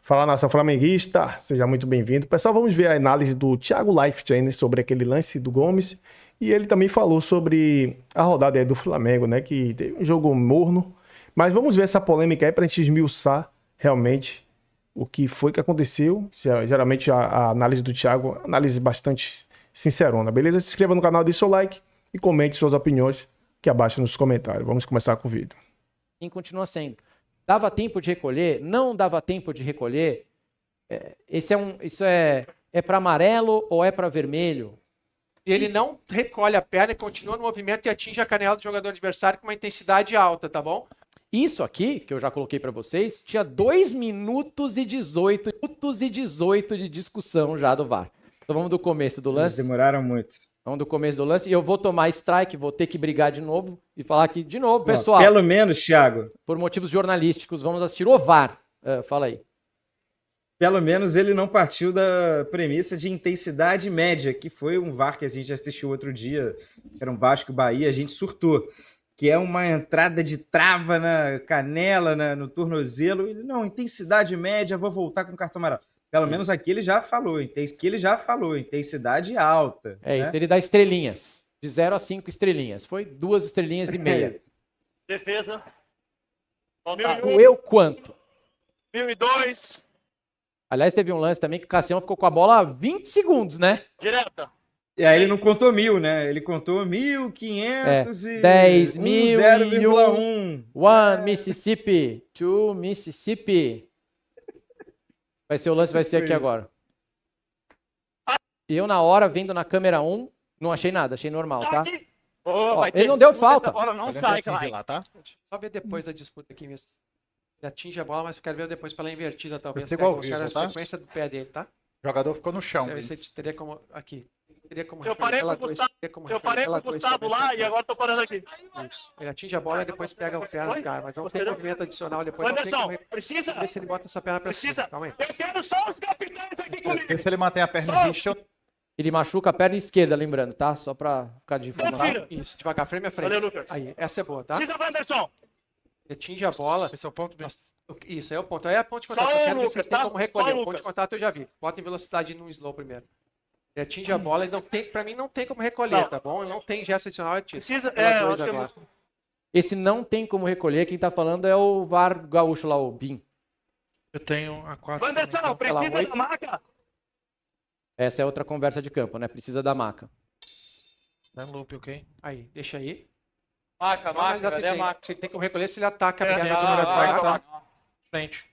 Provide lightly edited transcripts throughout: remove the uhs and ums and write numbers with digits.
Fala, nação flamenguista, seja muito bem-vindo. Pessoal, vamos ver a análise do Thiago Leifert sobre aquele lance do Gomes. E ele também falou sobre a rodada aí do Flamengo, né? Que teve um jogo morno. Mas vamos ver essa polêmica aí pra gente esmiuçar realmente o que foi que aconteceu. Geralmente a análise do Thiago é uma análise bastante sincerona, beleza? Se inscreva no canal, deixe seu like e comente suas opiniões aqui abaixo nos comentários. Vamos começar com o vídeo. E continua sendo. Dava tempo de recolher? Não dava tempo de recolher? Isso é para amarelo ou é para vermelho? Ele não recolhe a perna e continua no movimento e atinge a canela do jogador adversário com uma intensidade alta, tá bom? Isso aqui, que eu já coloquei para vocês, tinha 2 minutos e 18 de discussão já do VAR. Então vamos do começo do lance. Eles demoraram muito. Vamos do começo do lance. E eu vou tomar strike, vou ter que brigar de novo e falar aqui de novo, pessoal. Pelo menos, Thiago, Por motivos jornalísticos, vamos assistir o VAR. Fala aí. pelo menos ele não partiu da premissa de intensidade média, que foi um VAR que a gente assistiu outro dia, que era um Vasco Bahia, a gente surtou. Que é uma entrada de trava na canela, no tornozelo. Ele, não, intensidade média, vou voltar com cartão amarelo. Pelo menos aqui ele já falou, intensidade alta. É isso, ele dá estrelinhas. De 0 a 5 estrelinhas. Foi 2 estrelinhas e meia. Defesa. Doeu quanto? 1002. Aliás, teve um lance também que o Cassião ficou com a bola 20 segundos, né? Direta. E aí ele não contou 1000, né? Ele contou 1500 e 10.001. 0,1. One Mississippi, two Mississippi. Vai ser o lance, vai ser aqui agora. E eu, na hora, vendo na câmera 1, não achei nada, achei normal, tá? Ó, ele não deu falta. A bola não sai, Klein. Tá? Só ver depois da disputa aqui mesmo. Ele atinge a bola, mas eu quero ver depois pela invertida, talvez. Vai ser igual Segue, vídeo, a tá? sequência do pé dele, tá? O jogador ficou no chão. Deve ser, teria como... Aqui. Teria como... Eu parei com o Gustavo, lá e agora tô parando aqui. Isso. Ele atinge a bola e depois pega o pé do cara, mas não tem movimento adicional depois. Anderson, Não precisa. ver se ele bota essa perna pra cima. Calma aí. Eu quero só os capitães aqui comigo. Vê se ele mantém a perna rista. Ele machuca a perna esquerda, lembrando, tá? Só pra ficar de informação. Isso, devagar, frame a frente. Valeu, Lucas. Aí, essa é boa, tá? Precisa, Anderson. Ele atinge a bola. Esse é o ponto. Isso, aí é o ponto. Aí é a ponte de contato. Só Eu o quero ver se Lucas, ele tem tá? como recolher. Só o O ponto de Lucas. contato eu já vi. Bota em velocidade no slow primeiro. Ele atinge a bola e não tem, pra mim não tem como recolher, Não. tá bom? Não tem gesto adicional, é tiro. Precisa. Pela Eu dois acho que agora. Esse não tem como recolher, quem tá falando é o VAR gaúcho lá, o BIM. Eu tenho a 4. Anderson, precisa oito. da marca. Essa é outra conversa de campo, né? Precisa da maca. Dá loop, ok? Aí, deixa aí. Marca, Cadê a marca? Se ele tem como recolher, se ele ataca a É, perna ah, do número ah, vai ah, lá. Frente.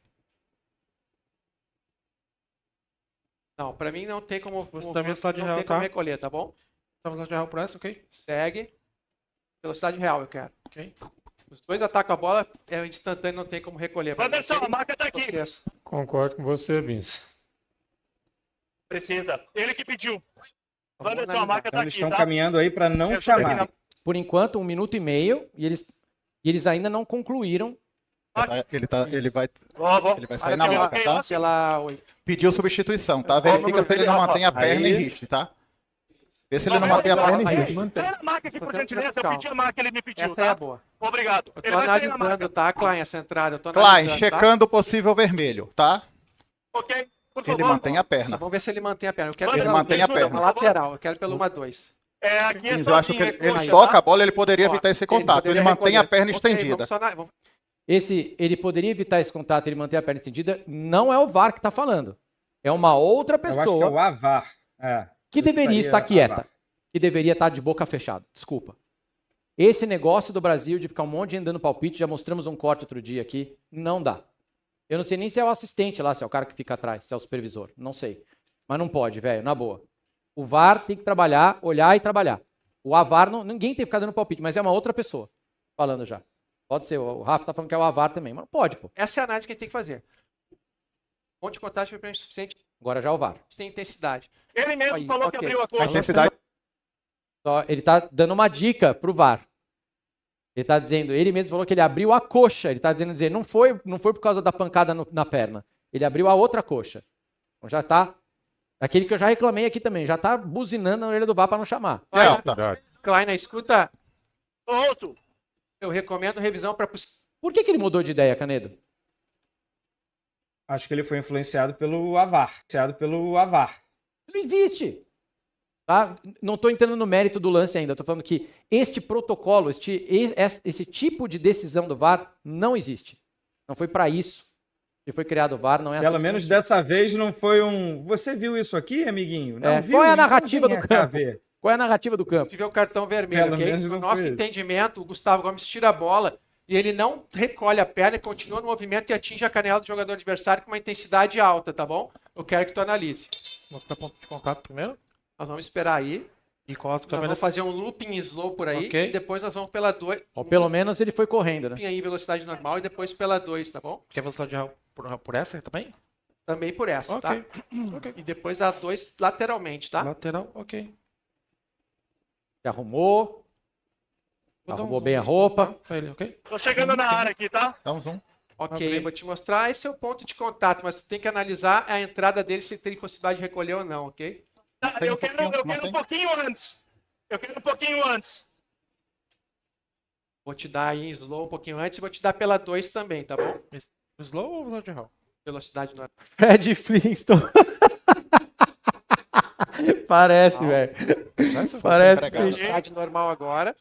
Não, pra mim não tem como. Você tá velocidade não real, tem como tá? recolher, tá bom? Tá velocidade real por essa, ok? Segue. Velocidade real, eu quero. Ok. Os dois atacam a bola, é instantâneo, não tem como recolher. Pra mim, Anderson, a marca tá aqui. processo. Concordo com você, Vince. Precisa. Ele que pediu. Vamos Anderson, a analisar. marca Então tá eles aqui, estão tá? caminhando aí para não Eu tô chamar. aqui Por enquanto, 1 minuto e meio, e eles ainda não concluíram. Ele vai Vou. sair na marca, tá? Pela 8. Pediu substituição, tá? Verifica se ele não mantém a perna e riste, tá? Vê se ele não mantém a perna e riste. Sai a marca aqui, por gentileza. Eu pedi a marca, ele me pediu, Essa é a tá? boa. Obrigado. Eu Ele tô vai sair na marca. analisando, tá, Klein, essa entrada. Eu tô Klein, analisando, checando o possível vermelho, tá? Ok? Por favor. Ele mantém a Tá? perna. Vamos ver se ele mantém a perna. Eu quero Ele pela mantém a ajuda, perna. uma por favor. lateral. Eu quero pelo 1-2. É, aqui é Mas eu acho que sozinho, ele coxa, toca tá? a bola, ele poderia evitar esse contato. Ele mantém a perna estendida. Ele poderia evitar esse contato, ele manter a perna estendida. Não é o VAR que tá falando. É uma outra Eu acho que é o pessoa AVAR. que deveria estar estaria quieta. AVAR. Que deveria estar de boca fechada. Desculpa. Esse negócio do Brasil de ficar um monte de gente dando palpite, já mostramos um corte outro dia aqui, não dá. Eu não sei nem se é o assistente lá, se é o cara que fica atrás, se é o supervisor, não sei. Mas não pode, velho, na boa. O VAR tem que trabalhar, olhar e trabalhar. O AVAR, ninguém tem que ficar dando palpite, mas é uma outra pessoa falando já. Pode ser, o Rafa tá falando que é o AVAR também, mas não pode, pô. Essa é a análise que a gente tem que fazer. Ponto de contato foi pra gente suficiente, Agora já é o VAR. tem intensidade. Ele mesmo Aí, falou que ok. abriu a A coxa. intensidade. Ele tá dando uma dica pro VAR. Ele tá dizendo, ele mesmo falou que ele abriu a coxa. Ele tá dizendo, não foi por causa da pancada na perna. Ele abriu a outra coxa. Então já tá, aquele que eu já reclamei aqui também, já tá buzinando na orelha do VAR pra não chamar. Tá. Klein, escuta, Ouço. eu recomendo revisão para Por que ele mudou de ideia, Canedo? Acho que ele foi influenciado pelo AVAR. Não existe. Tá? Não estou entrando no mérito do lance ainda. Estou falando que este protocolo, esse tipo de decisão do VAR não existe. Não foi para isso que foi criado o VAR. Não é Pelo assim menos que dessa vez não foi um... Você viu isso aqui, amiguinho? Não viu? Qual é a Então narrativa vem do cá campo? ver. Qual é a narrativa do campo? Se tiver o cartão vermelho, Pelo ok? menos No não nosso foi isso. entendimento, o Gustavo Gomes tira a bola e ele não recolhe a perna e continua no movimento e atinge a canela do jogador adversário com uma intensidade alta, tá bom? Eu quero que tu analise. Mostrar ponto de contato primeiro. Nós vamos esperar aí. E com as Nós câmeras. vamos fazer um looping slow por aí. Ok. E depois nós vamos pela 2. Ou pelo menos ele foi correndo, né? Looping aí, velocidade normal. E depois pela 2, tá bom? Quer velocidade de por essa também? Também por essa, Ok. tá? E depois a 2 lateralmente, tá? Lateral, ok. Se arrumou. Vou dar Arrumou um bem a zoom roupa. pra ele, ok? Tô chegando na área aqui, tá? Dá um zoom. Ok, Ok. eu vou te mostrar. Esse é o ponto de contato, mas tu tem que analisar a entrada dele, se tem possibilidade de recolher ou não, ok? Tá, Tem um eu quero pouquinho, não um tem? pouquinho antes. Eu quero um pouquinho antes. Vou te dar aí em slow um pouquinho antes e vou te dar pela 2 também, tá bom? Slow ou velocidade real? Velocidade normal. Fred Flintstone. Parece, velho. Parece. entregado. Velocidade normal agora.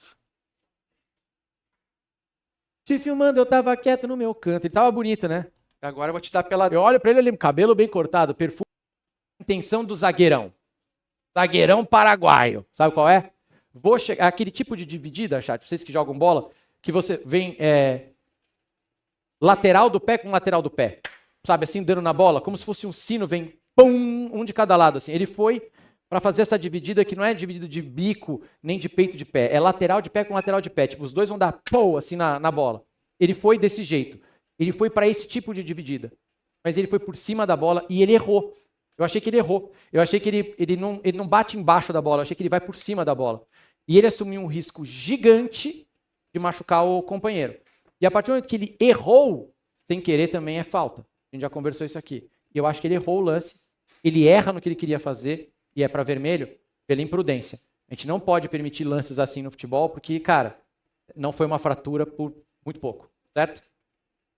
Te filmando, eu tava quieto no meu canto. Ele tava bonito, né? Agora eu vou te dar pela Eu olho pra ele ali, cabelo bem cortado, perfume. Intenção do zagueirão. Zagueirão paraguaio. Sabe qual é? Vou chegar. Aquele tipo de dividida, chat, vocês que jogam bola, que você vem lateral do pé com lateral do pé. Sabe, assim, dando na bola, como se fosse um sino, vem pum, um de cada lado, assim. Ele foi para fazer essa dividida que não é dividida de bico nem de peito de pé, é lateral de pé com lateral de pé. Tipo, os dois vão dar pô, assim na bola. Ele foi desse jeito. Ele foi para esse tipo de dividida. Mas ele foi por cima da bola e ele errou. Eu achei que ele errou. Eu achei que ele não bate embaixo da bola. Eu achei que ele vai por cima da bola. E ele assumiu um risco gigante de machucar o companheiro. E a partir do momento que ele errou, sem querer também é falta. A gente já conversou isso aqui. E eu acho que ele errou o lance. Ele erra no que ele queria fazer e é para vermelho pela imprudência. A gente não pode permitir lances assim no futebol porque, cara, não foi uma fratura por muito pouco, certo?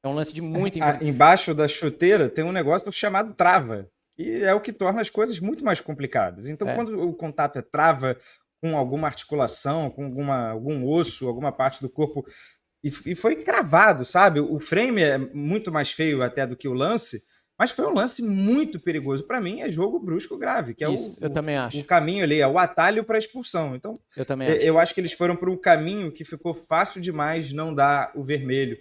É um lance de muito imprudência. Embaixo da chuteira tem um negócio chamado trava, e é o que torna as coisas muito mais complicadas. Então, quando o contato é trava com alguma articulação, com algum osso, alguma parte do corpo, e foi cravado, sabe? O frame é muito mais feio até do que o lance, mas foi um lance muito perigoso. Para mim, é jogo brusco grave, que é Isso, eu também acho. o caminho ali, é o atalho para a expulsão. Então, Eu também acho. eu acho que eles foram por um caminho que ficou fácil demais não dar o vermelho.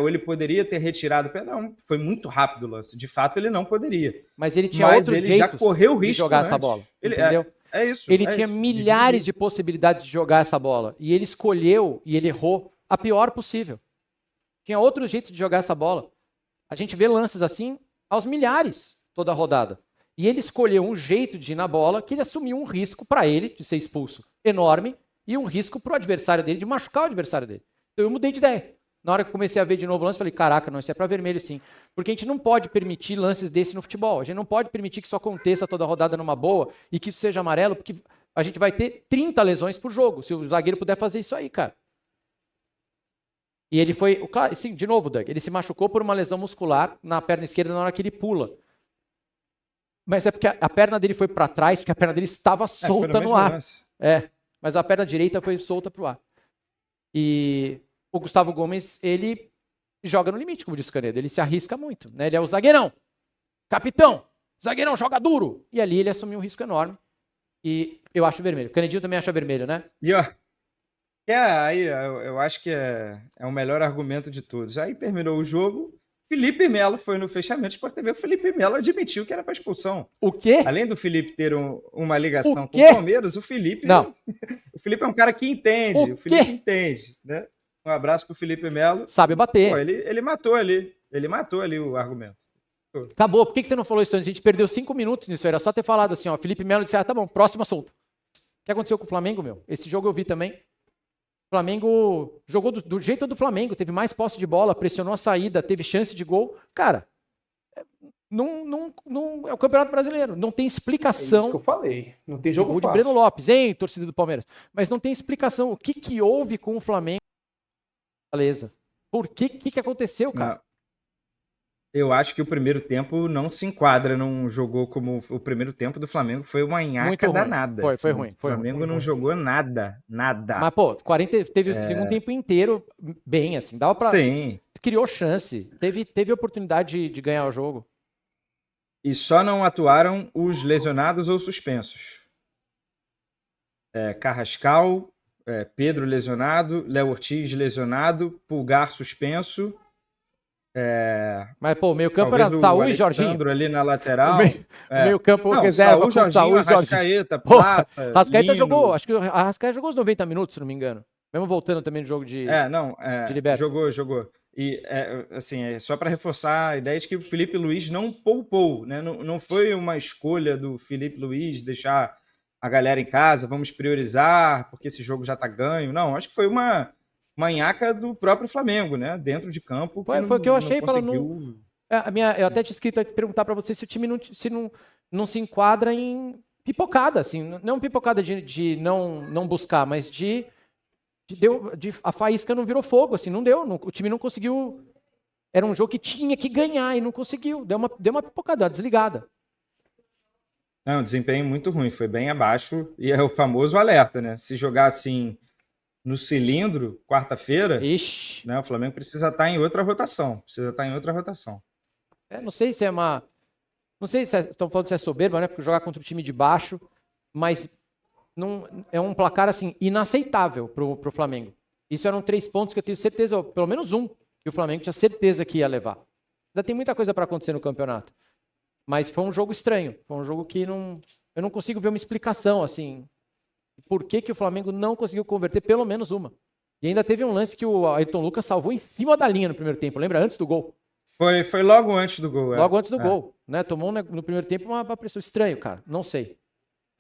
Ou ele poderia ter retirado o pé. Não, foi muito rápido o lance. De fato, ele não poderia. Mas ele tinha Mas outros ele já jeitos correu o de risco jogar antes. essa bola. Ele- Entendeu? É isso. Ele é tinha isso. milhares de possibilidades de jogar essa bola. E ele escolheu e ele errou a pior possível. Tinha outro jeito de jogar essa bola. A gente vê lances assim aos milhares toda a rodada. E ele escolheu um jeito de ir na bola que ele assumiu um risco para ele de ser expulso enorme e um risco para o adversário dele de machucar o adversário dele. Então eu mudei de ideia. Na hora que eu comecei a ver de novo o lance, falei, caraca, não, isso é para vermelho sim. Porque a gente não pode permitir lances desse no futebol. A gente não pode permitir que isso aconteça toda a rodada numa boa e que isso seja amarelo, porque a gente vai ter 30 lesões por jogo, se o zagueiro puder fazer isso aí, cara. E ele foi, claro, sim, de novo, Doug, ele se machucou por uma lesão muscular na perna esquerda na hora que ele pula. Mas é porque a perna dele foi para trás, porque a perna dele estava solta no ar. Mas a perna direita foi solta pro ar. E o Gustavo Gomes, ele joga no limite, como disse o Canedo. Ele se arrisca muito, né? Ele é o zagueirão, capitão, zagueirão, joga duro. E ali ele assumiu um risco enorme. E eu acho vermelho. O Canedinho também acha vermelho, né? E ó, aí eu acho que é o melhor argumento de todos. Aí terminou o jogo, Felipe Melo foi no fechamento do Sport TV. O Felipe Melo admitiu que era para expulsão. O quê? Além do Felipe ter uma ligação O com quê? o Palmeiras, o Felipe... Não. O Felipe é um cara que entende. O Felipe quê? entende, né? Um abraço pro Felipe Melo. Sabe bater. Pô, ele matou ali. Ele matou ali o argumento. Acabou. Por que você não falou isso antes? A gente perdeu 5 minutos nisso. Era só ter falado assim, ó. Felipe Melo disse, tá bom, próximo assunto. O que aconteceu com o Flamengo, meu? Esse jogo eu vi também. O Flamengo jogou do jeito do Flamengo. Teve mais posse de bola, pressionou a saída, teve chance de gol. Cara, não é o Campeonato Brasileiro. Não tem É isso explicação. que eu falei. Não tem jogo Gol de fácil. Breno Lopes, hein, torcida do Palmeiras. Mas não tem explicação. O que houve com o Flamengo? Beleza. Por que aconteceu, cara? Eu acho que o primeiro tempo não se enquadra, não jogou como o primeiro tempo do Flamengo, foi uma Muito nhaca ruim. danada. Foi ruim. O Flamengo não jogou nada. Mas, pô, 40, teve o segundo tempo inteiro bem, assim. Dava pra. Sim. Criou chance. Teve oportunidade de ganhar o jogo. E só não atuaram os lesionados ou suspensos. Carrascal, Pedro lesionado, Léo Ortiz lesionado, Pulgar suspenso. Mas, pô, o meio campo Talvez era o Saúl e Jorginho. Alexandro ali na lateral. O meio campo Não, reserva Saúl, com Saúl e Jorginho. Arrascaeta, Pô, Plata, Arrascaeta Lino. jogou, acho que o Arrascaeta jogou os 90 minutos, se não me engano. Mesmo voltando também no jogo de Liberta. Jogou. E, assim, só para reforçar a ideia de que o Felipe Luiz não poupou, né? Não foi uma escolha do Felipe Luiz deixar a galera em casa, vamos priorizar, porque esse jogo já está ganho. Não, acho que foi uma nhaca do próprio Flamengo, né? Dentro de campo. Foi o que eu achei. Conseguiu... Eu até tinha escrito aqui perguntar para você se o time não se enquadra em pipocada, assim, não pipocada de não buscar, mas a faísca não virou fogo, assim, não deu, o time não conseguiu. Era um jogo que tinha que ganhar e não conseguiu, deu uma pipocada, uma desligada. Não, desempenho muito ruim, foi bem abaixo e é o famoso alerta, né? Se jogar assim no cilindro, quarta-feira, né, o Flamengo precisa estar em outra rotação, Não sei se é uma... Não sei se estão falando se é soberba, né? Porque jogar contra o time de baixo, mas não, é um placar, assim, inaceitável pro Flamengo. Isso eram 3 pontos que eu tenho certeza, ou pelo menos um, que o Flamengo tinha certeza que ia levar. Ainda tem muita coisa para acontecer no campeonato. Mas foi um jogo estranho. Foi um jogo que eu não consigo ver uma explicação, assim, por que o Flamengo não conseguiu converter pelo menos uma. E ainda teve um lance que o Ayrton Lucas salvou em cima da linha no primeiro tempo, lembra? Antes do gol. Foi logo antes do gol. Logo antes do gol, né? Tomou no primeiro tempo uma pressão. Estranho, cara. Não sei.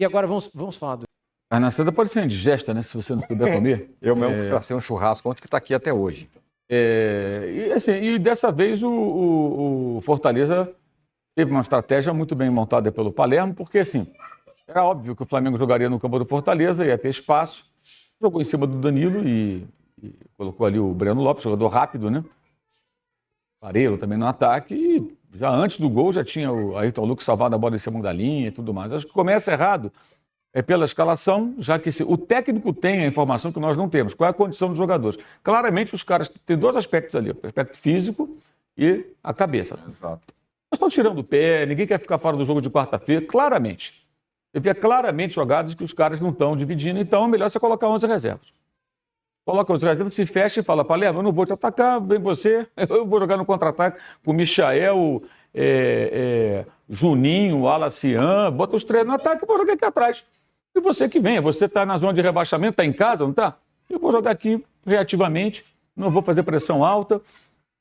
E agora vamos falar do... A nascida pode ser indigesta, né? Se você não puder comer. Eu mesmo passei um churrasco ontem que está aqui até hoje. E dessa vez o Fortaleza teve uma estratégia muito bem montada pelo Palermo, porque assim, era óbvio que o Flamengo jogaria no campo do Fortaleza, ia ter espaço. Jogou em cima do Danilo e colocou ali o Breno Lopes, jogador rápido, né? Parello também no ataque, e já antes do gol já tinha o Ayrton Lucas salvado a bola em cima da linha e tudo mais. Acho que começa errado pela escalação, já que o técnico tem a informação que nós não temos. Qual é a condição dos jogadores? Claramente os caras têm 2 aspectos ali, o aspecto físico e a cabeça. Exato. Nós estamos tirando o pé, ninguém quer ficar fora do jogo de quarta-feira, claramente. Eu via claramente jogadas que os caras não estão dividindo, então é melhor você colocar 11 reservas. Coloca 11 reservas, se fecha e fala, Palermo, eu não vou te atacar, vem você, eu vou jogar no contra-ataque com o Michael, Juninho, Alacian, bota os 3 no ataque e vou jogar aqui atrás. E você que venha, você está na zona de rebaixamento, está em casa, não está? Eu vou jogar aqui reativamente, não vou fazer pressão alta,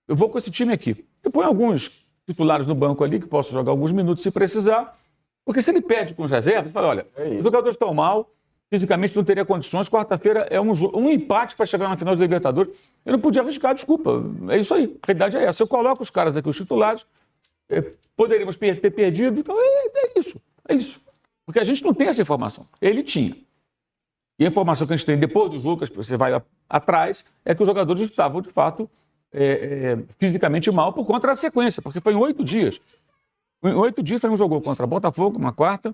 eu vou com esse time aqui. Eu ponho alguns titulares no banco ali, que posso jogar alguns minutos se precisar, porque se ele perde com os reservas, fala, olha, os jogadores estão mal, fisicamente não teria condições, quarta-feira é um empate para chegar na final do Libertadores. Eu não podia arriscar, desculpa, é isso aí, a realidade é essa. Eu coloco os caras aqui, os titulares, poderíamos ter perdido, então é isso. Porque a gente não tem essa informação, ele tinha. E a informação que a gente tem depois dos Lucas, você vai atrás, é que os jogadores estavam, de fato, fisicamente mal por conta da sequência, porque foi em 8 dias. Em 8 dias foi um jogo contra Botafogo, uma quarta,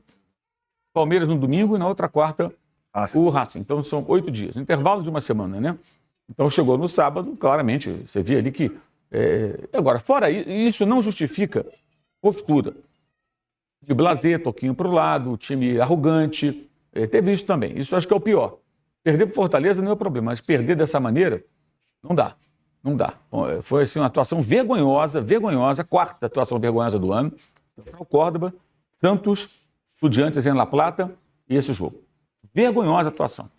Palmeiras no domingo e na outra quarta o Racing. Então são 8 dias, intervalo de uma semana, né? Então chegou no sábado, claramente, você via ali que... Agora, fora isso, não justifica postura. De blazer, toquinho para o lado, time arrogante, teve isso também. Isso acho que é o pior. Perder para Fortaleza não é problema, mas perder dessa maneira, não dá. Foi assim, uma atuação vergonhosa, 4ª atuação vergonhosa do ano. Central Córdoba, Santos, Estudiantes em La Plata e esse jogo. Vergonhosa atuação.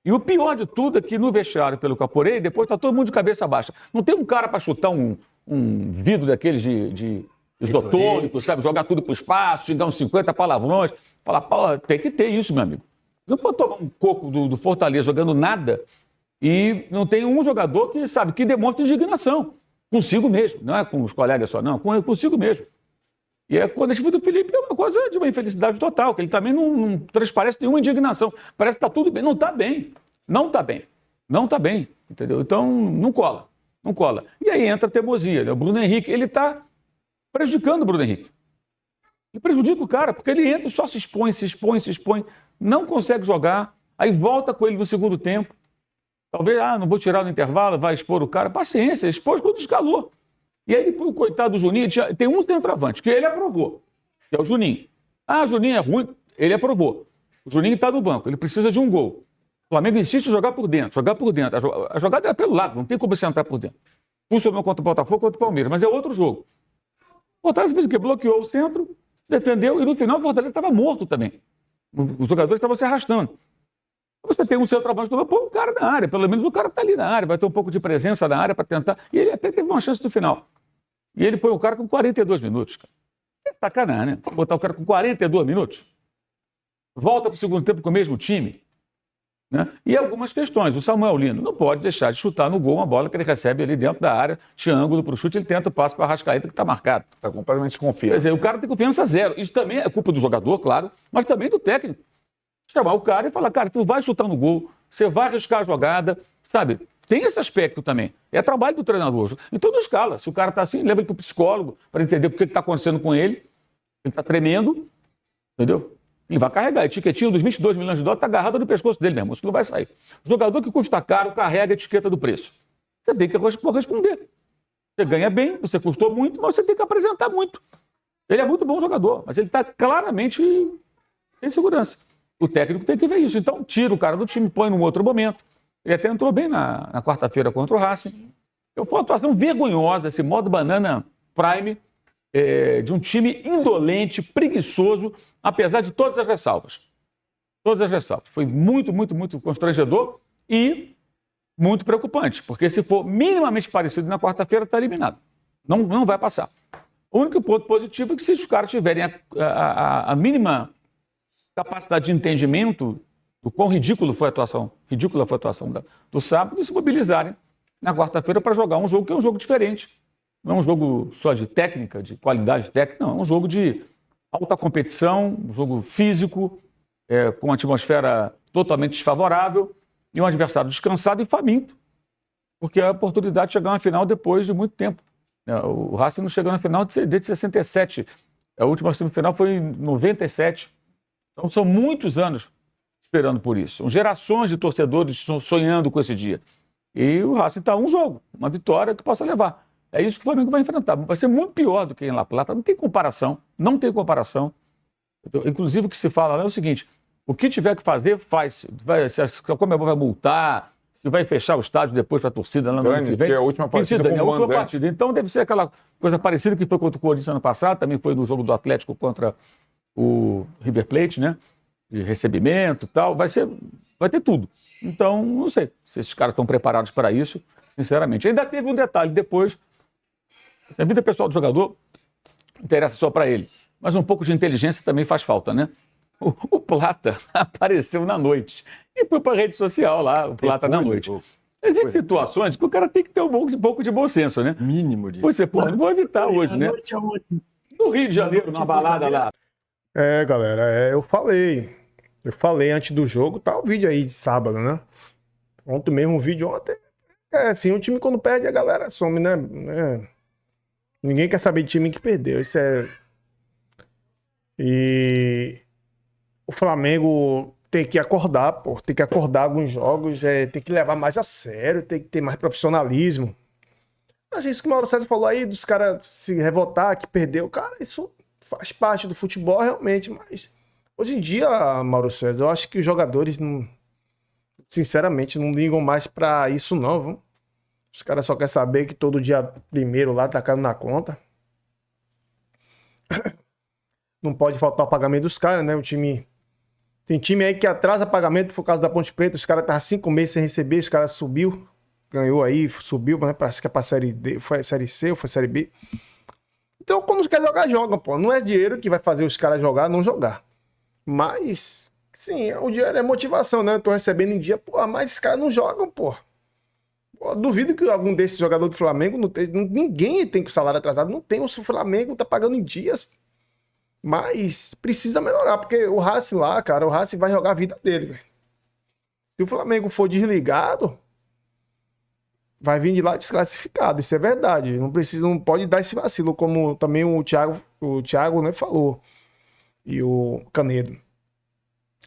E o pior de tudo é que no vestiário pelo Caporei, depois está todo mundo de cabeça baixa. Não tem um cara para chutar um vidro daqueles de isotônico, sabe? Jogar tudo para o espaço, xingar uns 50 palavrões. Falar, pô, tem que ter isso, meu amigo. Não pode tomar um coco do Fortaleza jogando nada e não tem um jogador que, sabe, que demonstra indignação. Consigo mesmo, não é com os colegas só, não, consigo mesmo. E quando a gente viu do Felipe, é uma coisa de uma infelicidade total, que ele também não transparece nenhuma indignação. Parece que está tudo bem. Não está bem. Entendeu? Então, não cola. E aí entra a teimosia, né? O Bruno Henrique, ele está prejudicando o Bruno Henrique. Ele prejudica o cara, porque ele entra e só se expõe, não consegue jogar, aí volta com ele no segundo tempo. Talvez, não vou tirar no intervalo, vai expor o cara. Paciência, expôs quando escalou. E aí, o coitado do Juninho, tem um centroavante que ele aprovou, que é o Juninho. O Juninho é ruim, ele aprovou. O Juninho está no banco, ele precisa de um gol. O Flamengo insiste em jogar por dentro. A jogada é pelo lado, não tem como você entrar por dentro. Funcionou contra o Botafogo, contra o Palmeiras, mas é outro jogo. O Fortaleza fez o quê? Bloqueou o centro, defendeu, e no final o Fortaleza estava morto também. Os jogadores estavam se arrastando. Você tem um centroavante, põe um cara na área, pelo menos o cara está ali na área, vai ter um pouco de presença na área para tentar. E ele até teve uma chance no final. E ele põe o cara com 42 minutos. É sacanagem, né? Botar o cara com 42 minutos. Volta para o segundo tempo com o mesmo time. Né? E algumas questões. O Samuel Lino não pode deixar de chutar no gol uma bola que ele recebe ali dentro da área, tinha ângulo para o chute, ele tenta o passe para a Arrascaeta que está marcado. Está completamente confiante. Quer dizer, o cara tem confiança zero. Isso também é culpa do jogador, claro, mas também do técnico. Chamar o cara e falar, cara, tu vai chutar no gol, você vai arriscar a jogada, sabe? Tem esse aspecto também. É trabalho do treinador. Então não escala. Se o cara está assim, leva ele para o psicólogo para entender o que está acontecendo com ele. Ele está tremendo, entendeu? Ele vai carregar. A etiquetinha dos 22 milhões de dólares está agarrada no pescoço dele mesmo. Isso não vai sair. O jogador que custa caro carrega a etiqueta do preço. Você tem que corresponder. Você ganha bem, você custou muito, mas você tem que apresentar muito. Ele é muito bom jogador, mas ele está claramente sem segurança. O técnico tem que ver isso. Então, tira o cara do time, põe num outro momento. Ele até entrou bem na quarta-feira contra o Racing. Foi uma atuação vergonhosa, esse modo banana prime de um time indolente, preguiçoso, apesar de todas as ressalvas. Todas as ressalvas. Foi muito, muito, muito constrangedor e muito preocupante, porque se for minimamente parecido na quarta-feira, está eliminado. Não vai passar. O único ponto positivo é que se os caras tiverem a mínima capacidade de entendimento do quão ridícula foi a atuação do sábado, e se mobilizarem na quarta-feira para jogar um jogo que é um jogo diferente. Não é um jogo só de técnica, de qualidade técnica, não. É um jogo de alta competição, um jogo físico, com uma atmosfera totalmente desfavorável e um adversário descansado e faminto, porque é a oportunidade de chegar na final depois de muito tempo. O Racing não chegou na final desde 67. A última semifinal foi em 97. Então, são muitos anos esperando por isso. São gerações de torcedores sonhando com esse dia. E o Racing está um jogo, uma vitória que possa levar. É isso que o Flamengo vai enfrentar. Vai ser muito pior do que em La Plata. Não tem comparação. Inclusive, o que se fala lá é o seguinte: o que tiver que fazer, faz. A Conmebol vai multar, se vai fechar o estádio depois para a torcida lá no ano que vem. É a última partida. É a última partida. Então, deve ser aquela coisa parecida que foi contra o Corinthians ano passado, também foi no jogo do Atlético contra o River Plate, né? De recebimento e tal, vai ter tudo. Então, não sei se esses caras estão preparados para isso, sinceramente. Ainda teve um detalhe depois, a vida pessoal do jogador interessa só para ele, mas um pouco de inteligência também faz falta, né? O Plata apareceu na noite e foi para a rede social lá, o Plata na noite. Existem situações que o cara tem que ter um pouco de bom senso, né? Mínimo disso. Você, não vou evitar hoje, né? No Rio de Janeiro, numa balada lá. Galera, eu falei antes do jogo, tá o vídeo aí de sábado, né? Ontem mesmo, o vídeo ontem, assim, o time quando perde, a galera some, né? Ninguém quer saber de time que perdeu, isso é... E o Flamengo tem que acordar, pô, tem que acordar alguns jogos, tem que levar mais a sério, tem que ter mais profissionalismo. Mas isso que o Mauro César falou aí, dos caras se revoltar, que perdeu, cara, isso... faz parte do futebol realmente, mas hoje em dia, Mauro César, eu acho que os jogadores, sinceramente, não ligam mais pra isso não, viu? Os caras só querem saber que todo dia primeiro lá tá caindo na conta. Não pode faltar o pagamento dos caras, né? Tem time aí que atrasa pagamento por causa da Ponte Preta, os caras estavam 5 meses sem receber, os caras ganhou aí, subiu, né? Parece que é pra Série D, foi Série C ou foi Série B. Então, quando os caras jogar, jogam, pô. Não é dinheiro que vai fazer os caras jogar, não jogar. Mas, sim, o dinheiro é motivação, né? Eu tô recebendo em dia, pô, mas os caras não jogam, pô. Duvido que algum desses jogadores do Flamengo ninguém tem com o salário atrasado, não tem. O Flamengo tá pagando em dias. Mas precisa melhorar, porque o Racing lá, cara, o Racing vai jogar a vida dele, velho. Se o Flamengo for desligado, vai vir de lá desclassificado. Isso é verdade. Não pode dar esse vacilo, como também o Thiago, né, falou. E o Canedo.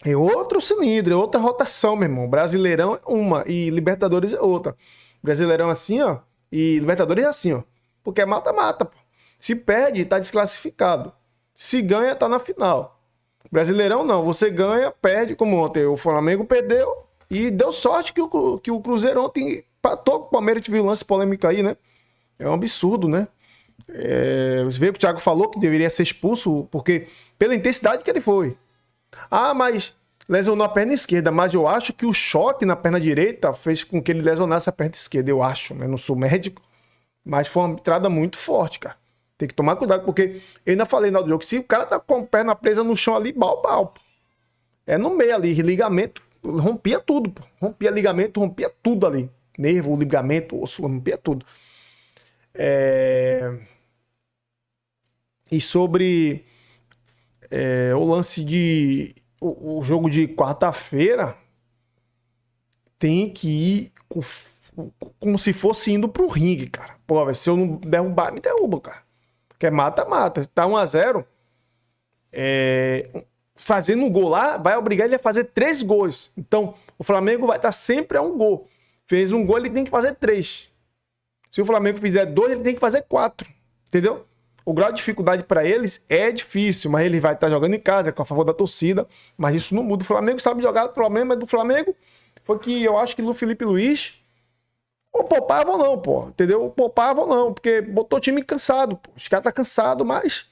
É outro cilindro, é outra rotação, meu irmão. Brasileirão é uma e Libertadores é outra. Brasileirão assim, ó, e Libertadores é assim, ó. Porque é mata-mata, pô. Se perde, tá desclassificado. Se ganha, tá na final. Brasileirão não, você ganha, perde, como ontem. O Flamengo perdeu e deu sorte que o Cruzeiro ontem empatou com o Palmeiras. Tive um lance polêmico aí, né? É um absurdo, né? Você vê que o Thiago falou que deveria ser expulso, porque pela intensidade que ele foi. Ah, mas lesionou a perna esquerda, mas eu acho que o choque na perna direita fez com que ele lesionasse a perna esquerda, eu acho, né? Não sou médico, mas foi uma entrada muito forte, cara. Tem que tomar cuidado, porque eu ainda falei no jogo, se o cara tá com a perna presa no chão ali, pau. É no meio ali, ligamento, rompia tudo, pô. Rompia ligamento, rompia tudo ali. Nervo, ligamento, osso, rompia tudo. E sobre o lance de... O jogo de quarta-feira tem que ir como se fosse indo pro ringue, cara. Pô, se eu não derrubar, me derruba, cara. Que é mata-mata. Tá 1-0. Fazendo um gol lá, vai obrigar ele a fazer 3 gols. Então, o Flamengo vai estar sempre a um gol. Fez um gol, ele tem que fazer 3. Se o Flamengo fizer 2, ele tem que fazer 4. Entendeu? O grau de dificuldade para eles é difícil, mas ele vai estar jogando em casa, com a favor da torcida. Mas isso não muda. O Flamengo sabe jogar. O problema do Flamengo foi que eu acho que o Felipe Luiz ou poupava ou não, pô. Entendeu? Poupava ou não, porque botou o time cansado, pô. Os caras estão cansados, mas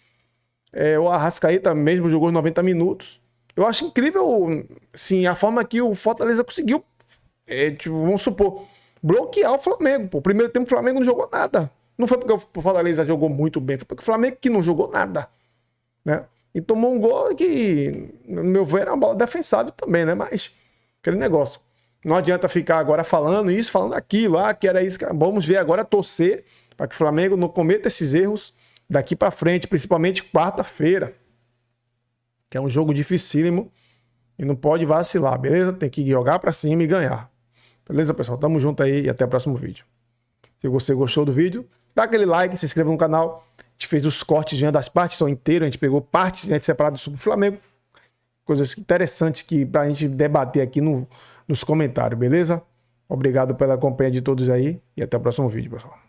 o Arrascaeta mesmo jogou 90 minutos. Eu acho incrível, sim, a forma que o Fortaleza conseguiu, vamos supor, bloquear o Flamengo, pô. O primeiro tempo o Flamengo não jogou nada. Não foi porque o Fortaleza jogou muito bem, foi porque o Flamengo que não jogou nada, né? E tomou um gol que, no meu ver, era uma bola defensável também, né? Mas, aquele negócio. Não adianta ficar agora falando isso, falando aquilo, que era isso. Vamos ver agora, torcer para que o Flamengo não cometa esses erros daqui para frente, principalmente quarta-feira, que é um jogo dificílimo e não pode vacilar, beleza? Tem que jogar para cima e ganhar. Beleza, pessoal? Tamo junto aí e até o próximo vídeo. Se você gostou do vídeo, dá aquele like, se inscreva no canal. A gente fez os cortes das partes, são inteiras, a gente pegou partes separadas sobre o Flamengo. Coisas interessantes pra gente debater aqui nos comentários, beleza? Obrigado pela companhia de todos aí e até o próximo vídeo, pessoal.